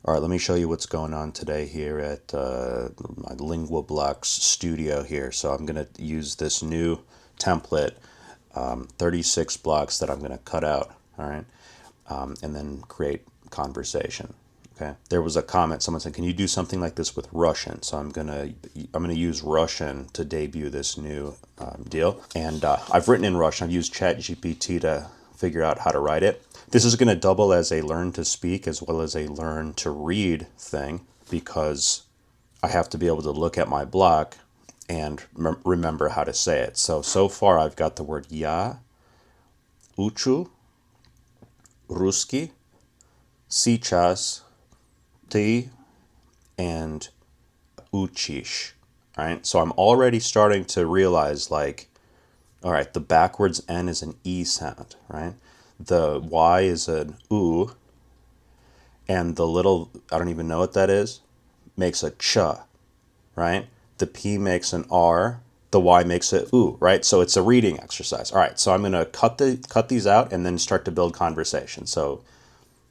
All right, let me show you what's going on today here at my LinguaBLOX studio here. So I'm going to use this new template, 36 blocks that I'm going to cut out, all right, and then create conversation. Okay. There was a comment. Someone said, "Can you do something like this with Russian?" So I'm gonna use Russian to debut this new deal. And I've written in Russian. I've used ChatGPT to figure out how to write it. This is going to double as a learn to speak as well as a learn to read thing because I have to be able to look at my block and remember how to say it. So far I've got the word "я учу русский сейчас ты" and "учишь." All right, so I'm already starting to realize, like, all right, the backwards N is an E sound, right? The Y is an U, and the little, I don't even know what that is, makes a ch, right? The P makes an R, the Y makes a U, right? So it's a reading exercise. All right, so I'm gonna cut these out and then start to build conversation. So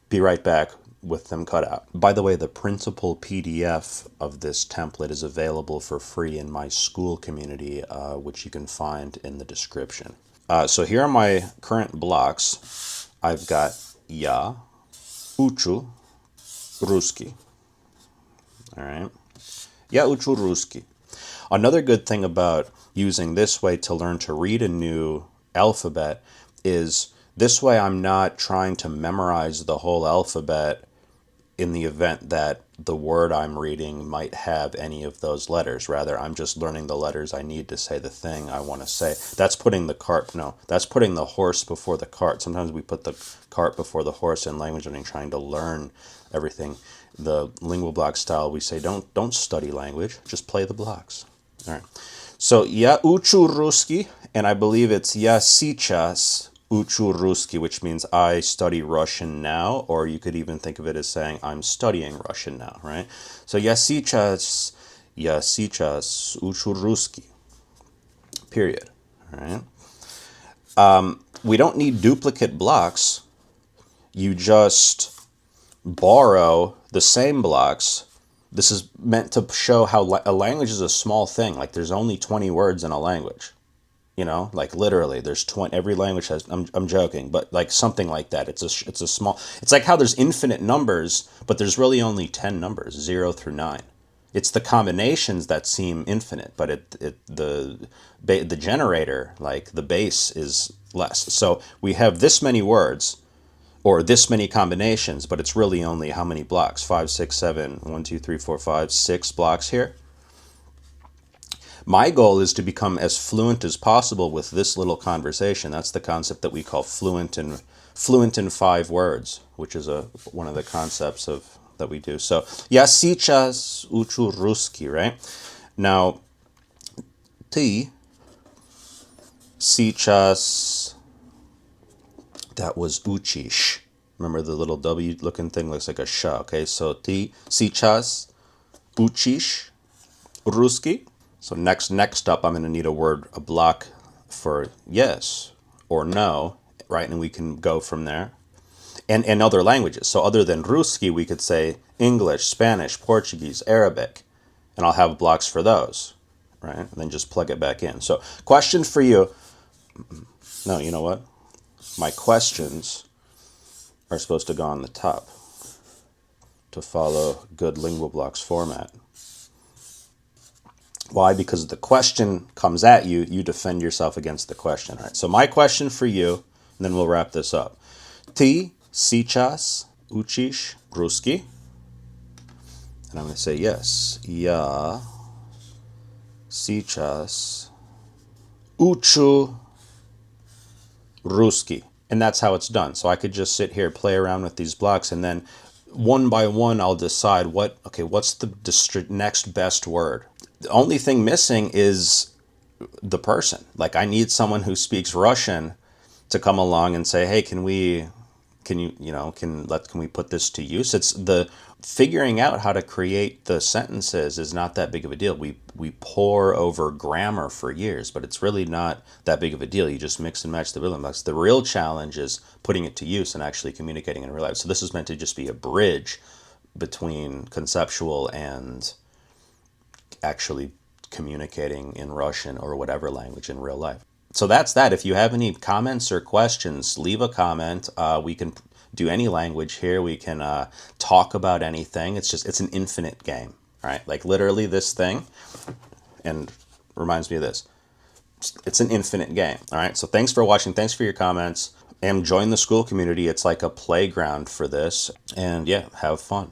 be right back with them cut out. By the way, the principal PDF of this template is available for free in my school community, which you can find in the description. So here are my current blocks. I've got "я учу русский." All right. "Я учу русский." Another good thing about using this way to learn to read a new alphabet is this way I'm not trying to memorize the whole alphabet in the event that the word I'm reading might have any of those letters. Rather, I'm just learning the letters I need to say the thing I want to say. That's putting the horse before the cart. Sometimes we put the cart before the horse in language learning, trying to learn everything. The LinguaBLOX style, we say, don't study language, just play the blocks. All right. So "я учу русский," and I believe it's "я сейчас учу русский," which means I study Russian now, or you could even think of it as saying I'm studying Russian now, right? So "я сейчас учу русский," period. All right. We don't need duplicate blocks. You just borrow the same blocks. This is meant to show how a language is a small thing. Like, there's only 20 words in a language. Like, literally, there's 20. Every language has. I'm joking, but like something like that. It's a small. It's like how there's infinite numbers, but there's really only 10 numbers, 0 through 9. It's the combinations that seem infinite, but the generator, like the base, is less. So we have this many words, or this many combinations, but it's really only how many blocks? 5, 6, 7, 1, 2, 3, 4, 5, 6 blocks here. My goal is to become as fluent as possible with this little conversation. That's the concept that we call fluent in 5 words, which is one of the concepts that we do. So, "я сейчас учу русский," right? Now, "ты сейчас," that was "учишь." Remember the little W looking thing looks like a sh, okay? So "ты сейчас учишь русский." So next up, I'm going to need a block for yes or no, right? And we can go from there. And other languages. So other than Ruski, we could say English, Spanish, Portuguese, Arabic, and I'll have blocks for those, right? And then just plug it back in. So question for you. No, you know what? My questions are supposed to go on the top to follow good LinguaBLOX format. Why? Because the question comes at you, you defend yourself against the question. All right. So my question for you, and then we'll wrap this up. "Ты сейчас учишь русский?" And I'm going to say yes. "Я сейчас учу русский." And that's how it's done. So I could just sit here, play around with these blocks, and then one by one I'll decide what's the next best word. The only thing missing is the person. Like, I need someone who speaks Russian to come along and say, "Hey, can we put this to use?" It's the figuring out how to create the sentences is not that big of a deal. We pore over grammar for years, but it's really not that big of a deal. You just mix and match the building blocks. The real challenge is putting it to use and actually communicating in real life. So this is meant to just be a bridge between conceptual and actually communicating in Russian or whatever language in real life. So that's that. If you have any comments or questions, leave a comment. We can do any language here. We can talk about anything. It's an infinite game, right? Like literally this thing, and reminds me of this. It's an infinite game, all right? So thanks for watching. Thanks for your comments. And join the school community. It's like a playground for this. And yeah, have fun.